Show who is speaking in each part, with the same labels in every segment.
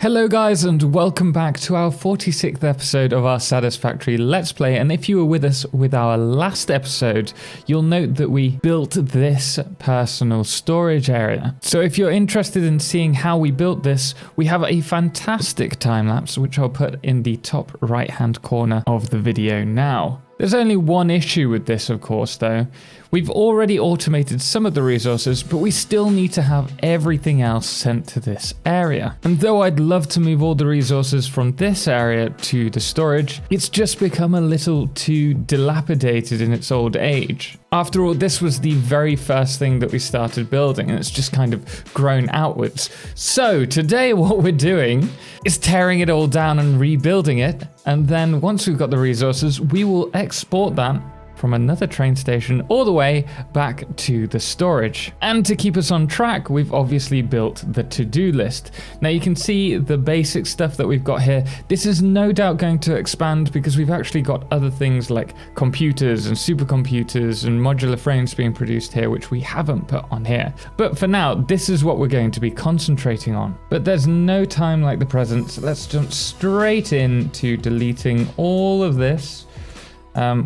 Speaker 1: Hello guys and welcome back to our 46th episode of our Satisfactory Let's Play, and if you were with us with our last episode, you'll note that we built this personal storage area. So if you're interested in seeing how we built this, we have a fantastic time-lapse which I'll put in the top right hand corner of the video now. There's only one issue with this, of course, though. We've already automated some of the resources, but we still need to have everything else sent to this area. And though I'd love to move all the resources from this area to the storage, it's just become a little too dilapidated in its old age. After all, this was the very first thing that we started building, and it's just kind of grown outwards. So today what we're doing is tearing it all down and rebuilding it, and then once we've got the resources, we will export that from another train station all the way back to the storage. And to keep us on track, we've obviously built the to-do list. Now you can see the basic stuff that we've got here. This is no doubt going to expand because we've actually got other things like computers and supercomputers and modular frames being produced here, which we haven't put on here. But for now, this is what we're going to be concentrating on. But there's no time like the present, so let's jump straight into deleting all of this.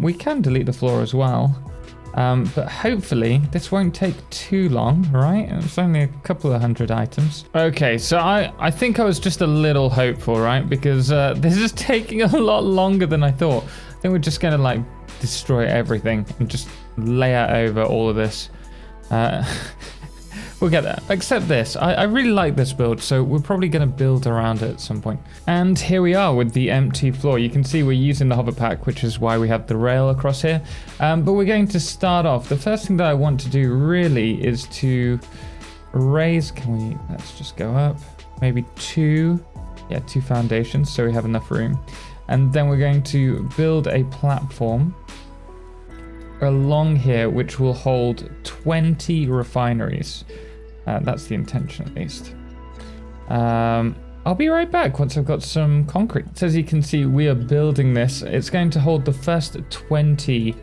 Speaker 1: We can delete the floor as well, but hopefully this won't take too long, right? It's only a couple of hundred items. Okay, so I think I was just a little hopeful, right? Because this is taking a lot longer than I thought. I think we're just going to like destroy everything and just lay out over all of this. We'll get there. Except this. I really like this build, so we're probably going to build around it at some point. And here we are with the empty floor. You can see we're using the hover pack, which is why we have the rail across here. But we're going to start off. The first thing that I want to do really is to raise... Let's just go up. Maybe two foundations, so we have enough room. And then we're going to build a platform along here, which will hold 20 refineries. That's the intention, at least. I'll be right back once I've got some concrete. So as you can see, we are building this. It's going to hold the first 20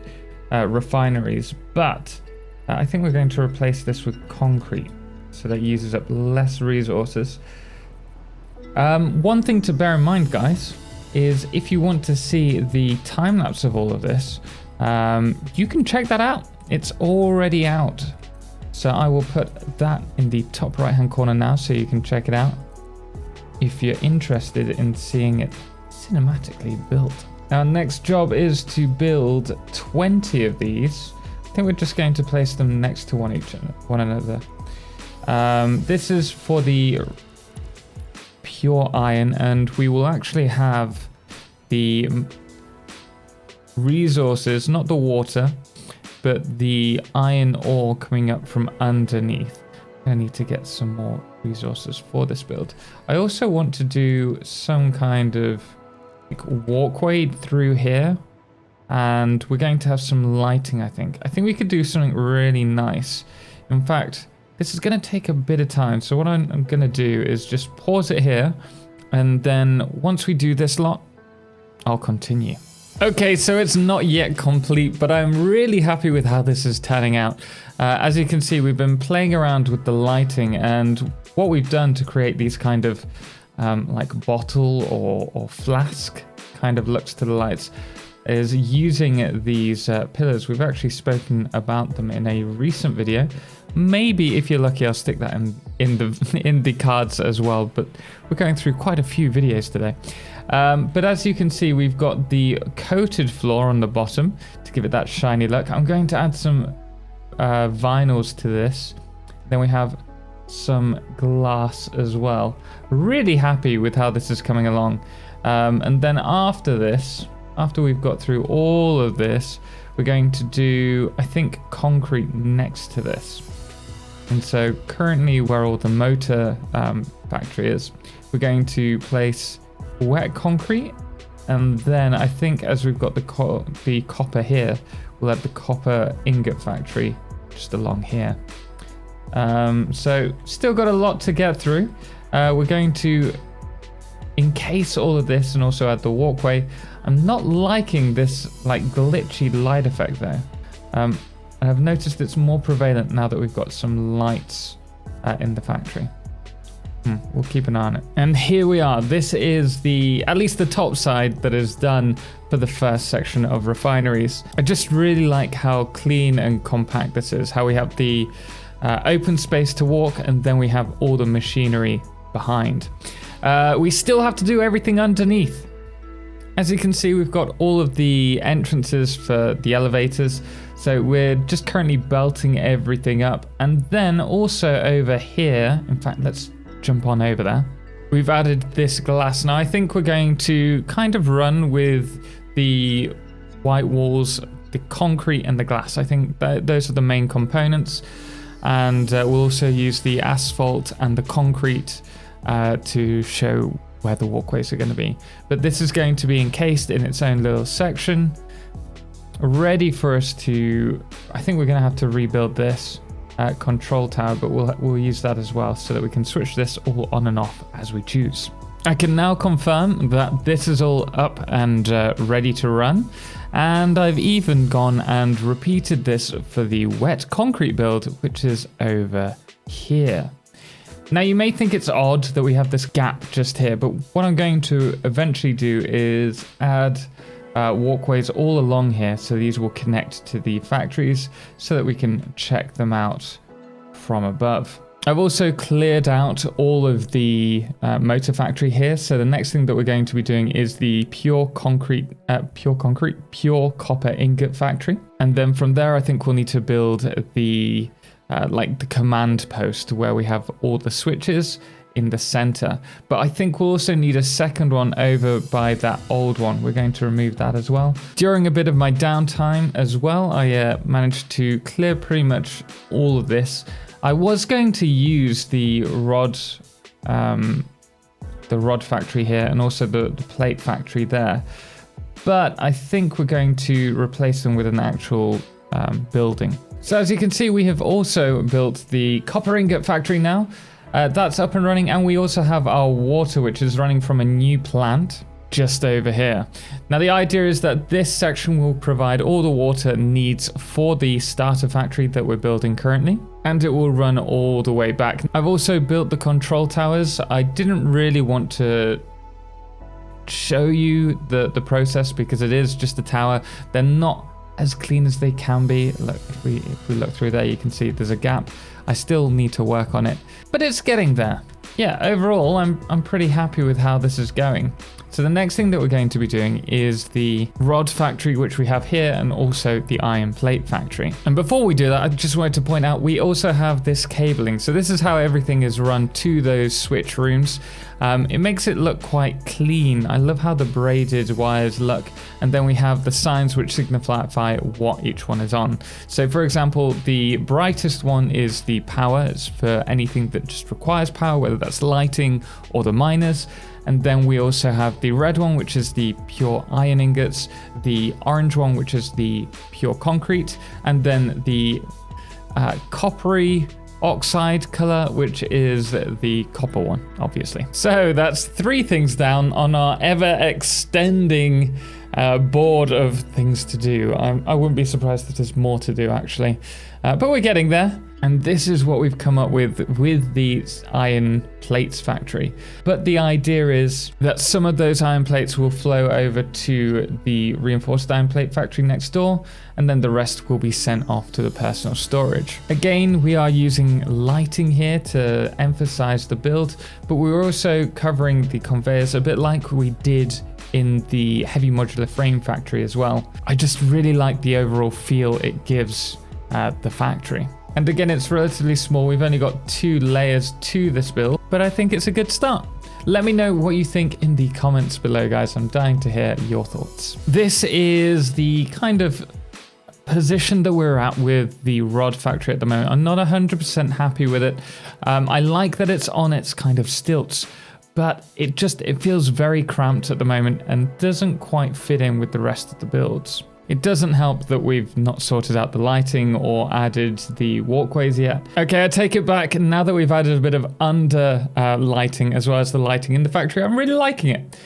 Speaker 1: refineries, but I think we're going to replace this with concrete, so that uses up less resources. One thing to bear in mind, guys, is if you want to see the time-lapse of all of this, you can check that out. It's already out. So I will put that in the top right hand corner now so you can check it out if you're interested in seeing it cinematically built. Our next job is to build 20 of these. I think we're just going to place them next to one another. This is for the pure iron, and we will actually have the resources, not the water, but the iron ore coming up from underneath. I need to get some more resources for this build. I also want to do some kind of like walkway through here, and we're going to have some lighting. I think we could do something really nice. In fact, this is going to take a bit of time, so what I'm going to do is just pause it here, and then once we do this lot, I'll continue. Okay, so it's not yet complete, but I'm really happy with how this is turning out. As you can see, we've been playing around with the lighting, and what we've done to create these kind of like bottle or flask kind of looks to the lights is using these pillars. We've actually spoken about them in a recent video. Maybe if you're lucky, I'll stick that in the cards as well, but we're going through quite a few videos today. But as you can see, we've got the coated floor on the bottom to give it that shiny look. I'm going to add some vinyls to this. Then we have some glass as well. Really happy with how this is coming along. And then after this, after we've got through all of this, we're going to do, I think, concrete next to this. And so currently where all the motor factory is, we're going to place wet concrete, and then I think as we've got the copper here, we'll have the copper ingot factory just along here. So still got a lot to get through. We're going to encase all of this and also add the walkway. I'm not liking this like glitchy light effect though. And I've noticed it's more prevalent now that we've got some lights in the factory. We'll keep an eye on it. And here we are. This is at least the top side that is done for the first section of refineries. I just really like how clean and compact this is, how we have the open space to walk, and then we have all the machinery behind. We still have to do everything underneath. As you can see, we've got all of the entrances for the elevators. So we're just currently belting everything up. And then also over here, in fact, let's jump on over there. We've added this glass. Now I think we're going to kind of run with the white walls, the concrete and the glass. I think those are the main components. And we'll also use the asphalt and the concrete to show where the walkways are going to be. But this is going to be encased in its own little section, ready for us to, I think we're going to have to rebuild this control tower, but we'll use that as well so that we can switch this all on and off as we choose. I can now confirm that this is all up and ready to run. And I've even gone and repeated this for the wet concrete build, which is over here. Now you may think it's odd that we have this gap just here, but what I'm going to eventually do is add walkways all along here, so these will connect to the factories so that we can check them out from above. I've also cleared out all of the motor factory here, so the next thing that we're going to be doing is the pure copper ingot factory, and then from there I think we'll need to build the like the command post where we have all the switches in the center. But I think we'll also need a second one over by that old one. We're going to remove that as well. During a bit of my downtime as well, I managed to clear pretty much all of this. I was going to use the rod factory here and also the plate factory there, but I think we're going to replace them with an actual building. So as you can see, we have also built the copper ingot factory now. That's up and running, and we also have our water, which is running from a new plant just over here. Now the idea is that this section will provide all the water needs for the starter factory that we're building currently, and it will run all the way back. I've also built the control towers. I didn't really want to show you the process because it is just a tower. They're not as clean as they can be. Look, if we look through there, you can see there's a gap. I still need to work on it, but it's getting there. Yeah, overall, I'm pretty happy with how this is going. So the next thing that we're going to be doing is the rod factory, which we have here, and also the iron plate factory. And before we do that, I just wanted to point out we also have this cabling. So this is how everything is run to those switch rooms. It makes it look quite clean. I love how the braided wires look. And then we have the signs which signify what each one is on. So for example, the brightest one is the power. It's for anything that just requires power, whether that's lighting or the miners. And then we also have the red one, which is the pure iron ingots, the orange one, which is the pure concrete, and then the coppery oxide color, which is the copper one, obviously. So that's 3 things down on our ever extending board of things to do. I wouldn't be surprised that there's more to do actually, but we're getting there. And this is what we've come up with the iron plates factory. But the idea is that some of those iron plates will flow over to the reinforced iron plate factory next door, and then the rest will be sent off to the personal storage. Again, we are using lighting here to emphasize the build, but we're also covering the conveyors a bit like we did in the heavy modular frame factory as well. I just really like the overall feel it gives the factory. And again, it's relatively small. We've only got 2 layers to this build, but I think it's a good start. Let me know what you think in the comments below, guys. I'm dying to hear your thoughts. This is the kind of position that we're at with the rod factory at the moment. I'm not 100% happy with it. I like that it's on its kind of stilts, but it feels very cramped at the moment and doesn't quite fit in with the rest of the builds. It doesn't help that we've not sorted out the lighting or added the walkways yet. Okay, I take it back. Now that we've added a bit of under lighting as well as the lighting in the factory, I'm really liking it.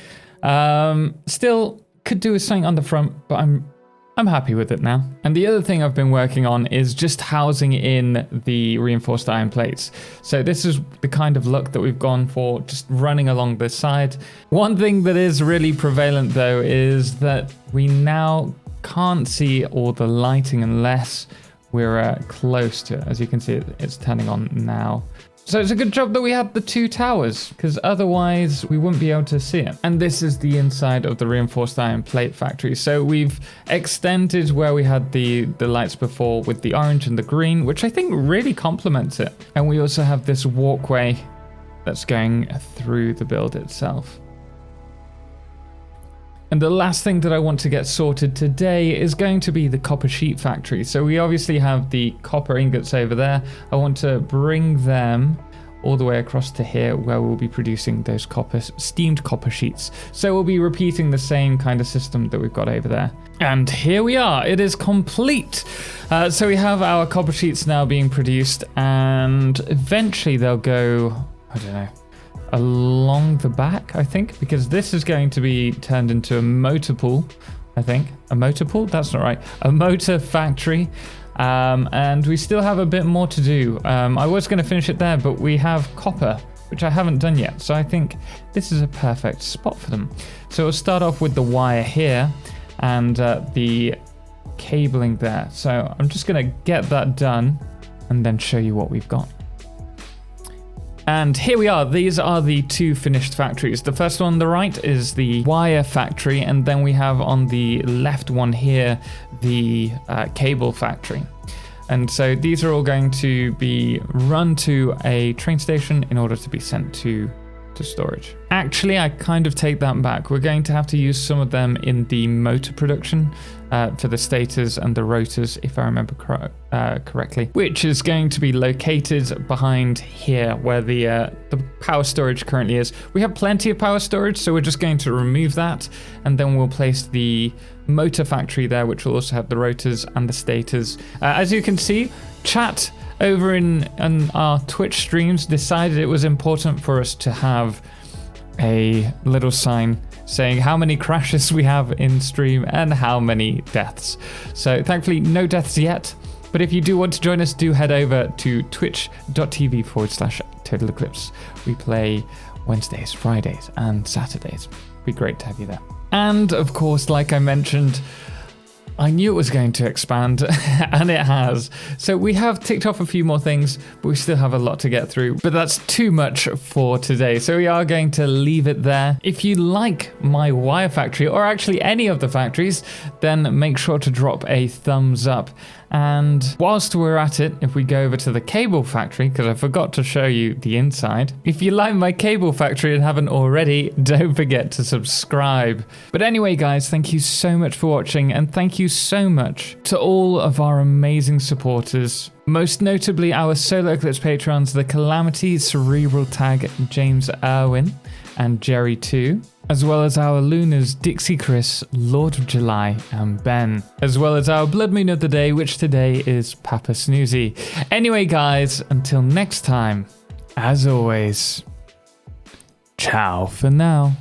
Speaker 1: Still could do with something on the front, but I'm I'm happy with it now. And the other thing I've been working on is just housing in the reinforced iron plates. So this is the kind of look that we've gone for, just running along this side. One thing that is really prevalent though is that we now can't see all the lighting unless we're close to it. As you can see, it's turning on now. So it's a good job that we had the 2 towers, because otherwise we wouldn't be able to see it. And this is the inside of the reinforced iron plate factory. So we've extended where we had the lights before with the orange and the green, which I think really complements it. And we also have this walkway that's going through the build itself. And the last thing that I want to get sorted today is going to be the copper sheet factory. So we obviously have the copper ingots over there. I want to bring them all the way across to here where we'll be producing those steamed copper sheets. So we'll be repeating the same kind of system that we've got over there. And here we are, it is complete. So we have our copper sheets now being produced, and eventually they'll go, I don't know, along the back, I think, because this is going to be turned into a motor pool, I think. A motor pool? That's not right. A motor factory. And we still have a bit more to do. I was going to finish it there, but we have copper, which I haven't done yet. So I think this is a perfect spot for them. So we'll start off with the wire here and the cabling there. So I'm just going to get that done and then show you what we've got. And here we are. These are the 2 finished factories. The first one on the right is the wire factory, and then we have on the left one here the cable factory. And so these are all going to be run to a train station in order to be sent to storage. Actually, I kind of take that back. We're going to have to use some of them in the motor production for the stators and the rotors, if I remember correctly, which is going to be located behind here where the power storage currently is. We have plenty of power storage, so we're just going to remove that, and then we'll place the motor factory there, which will also have the rotors and the stators. As you can see, chat over in our Twitch streams decided it was important for us to have a little sign saying how many crashes we have in stream and how many deaths. So thankfully no deaths yet, but if you do want to join us, do head over to twitch.tv/Totalxclipse. We play Wednesdays, Fridays and Saturdays. It'd be great to have you there. And of course, like I mentioned, I knew it was going to expand, and it has. So we have ticked off a few more things, but we still have a lot to get through. But that's too much for today, so we are going to leave it there. If you like my wire factory, or actually any of the factories, then make sure to drop a thumbs up. And whilst we're at it, if we go over to the cable factory, because I forgot to show you the inside, if you like my cable factory and haven't already, don't forget to subscribe. But anyway, guys, thank you so much for watching, and thank you so much to all of our amazing supporters. Most notably our Solar Eclipse patrons, the Calamity, Cerebral Tag, James Irwin, and Jerry 2, as well as our Lunars Dixie Chris, Lord of July, and Ben, as well as our Blood Moon of the Day, which today is Papa Snoozy. Anyway, guys, until next time, as always, ciao for now.